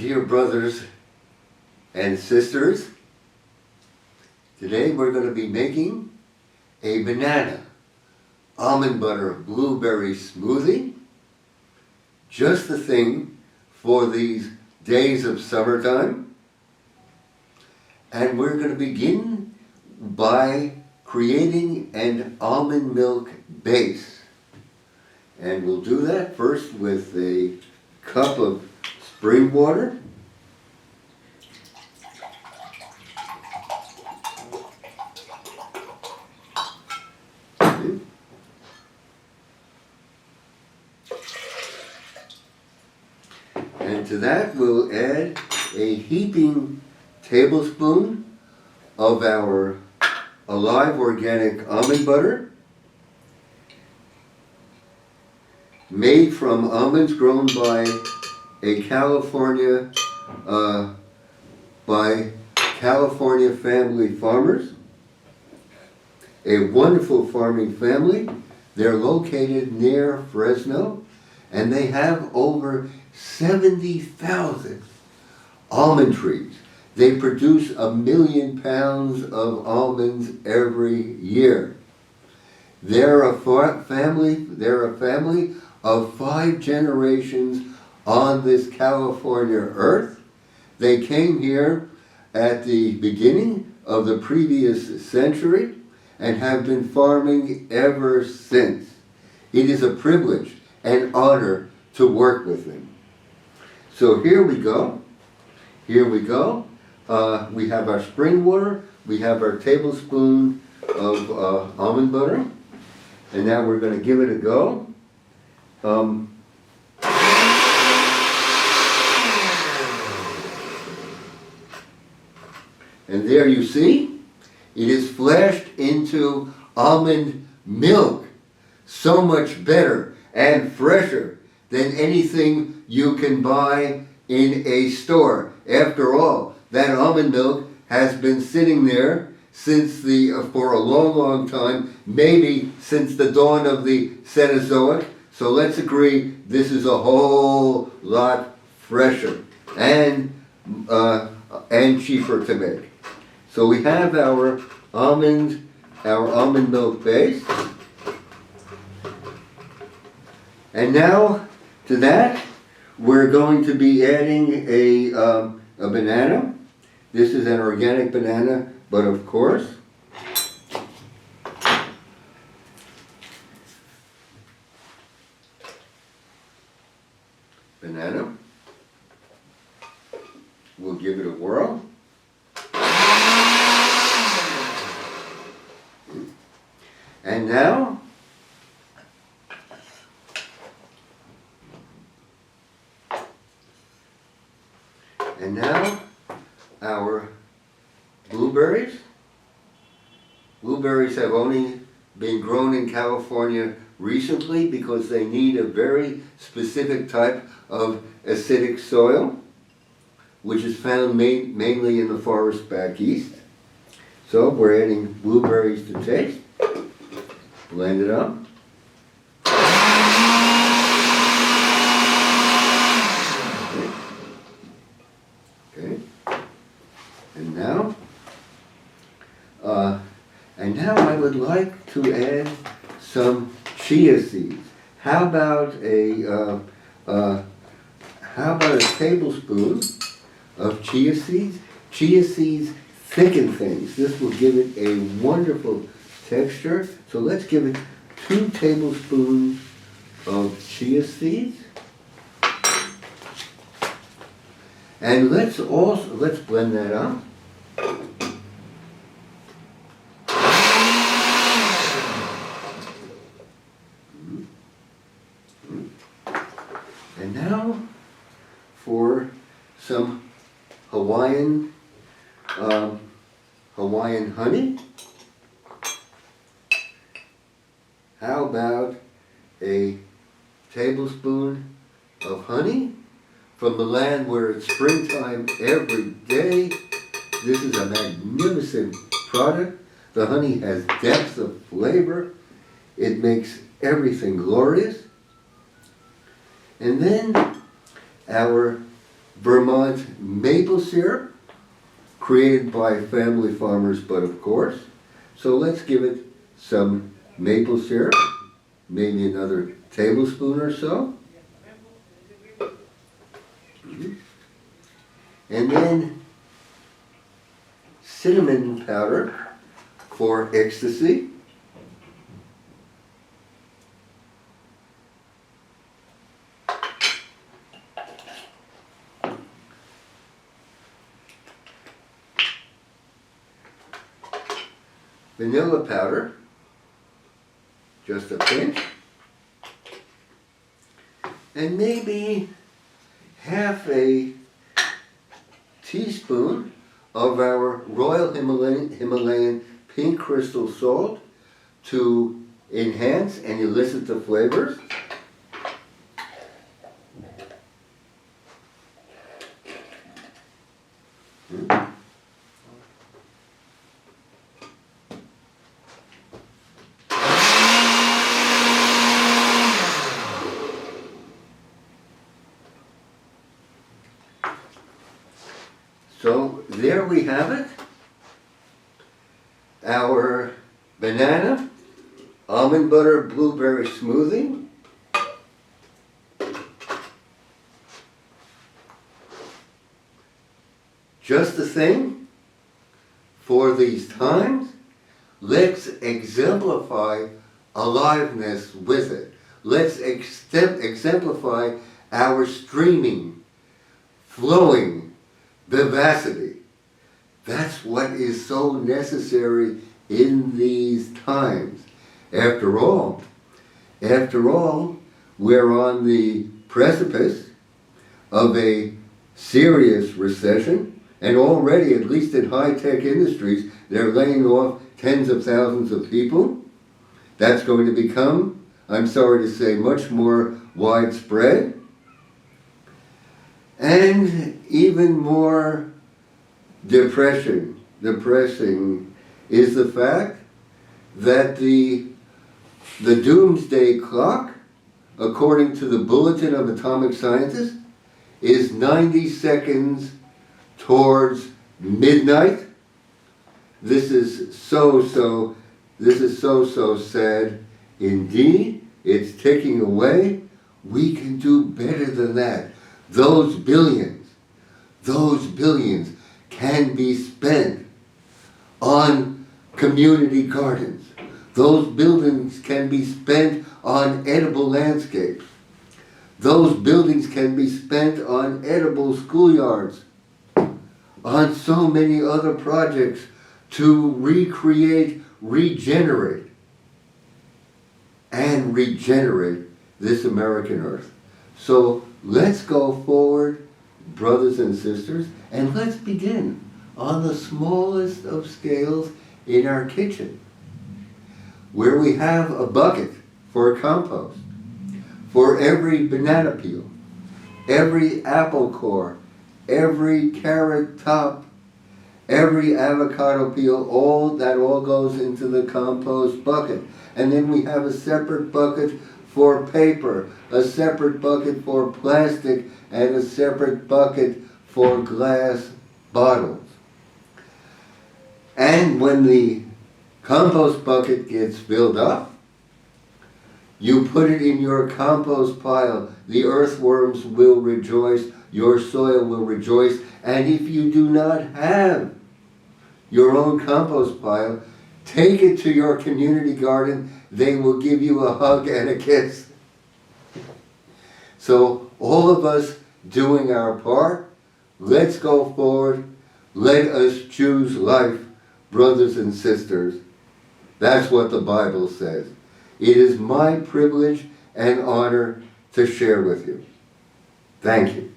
dear brothers and sisters, today we're going to be making a banana, almond butter, blueberry smoothie. Just the thing for these days of summertime. And we're going to begin by creating an almond milk base. And we'll do that first with a cup of spring water. And to that we'll add a heaping tablespoon of our alive organic almond butter, made from almonds grown by California family farmers, a wonderful farming family. They're located near Fresno, and they have over 70,000 almond trees. They produce 1 million pounds of almonds every year. They're a family of 5 generations on this California earth. They came here at the beginning of the previous century and have been farming ever since. It is a privilege and honor to work with them. So here we go. Here we go. We have our spring water. We have our tablespoon of almond butter. And now we're going to give it a go. And there you see, it is flashed into almond milk. So much better and fresher than anything you can buy in a store. After all, that almond milk has been sitting there since for a long, long time, maybe since the dawn of the Cenozoic. So let's agree this is a whole lot fresher and cheaper to make. So we have our almond milk base. And now to that, we're going to be adding a banana. This is an organic banana, but of course, banana. We'll give it a whirl. And now, our blueberries. Blueberries have only been grown in California recently because they need a very specific type of acidic soil, which is found mainly in the forest back east. So we're adding blueberries to taste. Blend it up. Okay. And now I would like to add some chia seeds. How about a tablespoon of chia seeds? Chia seeds thicken things. This will give it a wonderful texture. So let's give it 2 tablespoons of chia seeds. And let's blend that up. And now for some Hawaiian honey. How about a tablespoon of honey from the land where it's springtime every day? This is a magnificent product. The honey has depth of flavor. It makes everything glorious. And then our Vermont maple syrup, created by family farmers, but of course. So let's give it some maple syrup, maybe another tablespoon or so. And then cinnamon powder for ecstasy. Vanilla powder, just a pinch, and maybe half a teaspoon of our Royal Himalayan pink crystal salt to enhance and elicit the flavors. So there we have it, our banana, almond butter, blueberry smoothie. Just the thing for these times. Let's exemplify aliveness with it. Let's exemplify our streaming, flowing vivacity. That's what is so necessary in these times. After all, we're on the precipice of a serious recession, and already, at least in high-tech industries, they're laying off tens of thousands of people. That's going to become, I'm sorry to say, much more widespread. And even more depressing is the fact that the doomsday clock, according to the Bulletin of Atomic Scientists, is 90 seconds towards midnight. This is so sad indeed. It's ticking away. We can do better than that. Those billions can be spent on community gardens. Those buildings can be spent on edible landscapes. Those buildings can be spent on edible schoolyards, on so many other projects to recreate, regenerate this American earth. So let's go forward, brothers and sisters, and let's begin on the smallest of scales in our kitchen, where we have a bucket for compost, for every banana peel, every apple core, every carrot top, every avocado peel, all goes into the compost bucket. And then we have a separate bucket for paper, a separate bucket for plastic, and a separate bucket for glass bottles. And when the compost bucket gets filled up, you put it in your compost pile. The earthworms will rejoice, your soil will rejoice, and if you do not have your own compost pile, take it to your community garden. They will give you a hug and a kiss. So all of us doing our part, let's go forward. Let us choose life, brothers and sisters. That's what the Bible says. It is my privilege and honor to share with you. Thank you.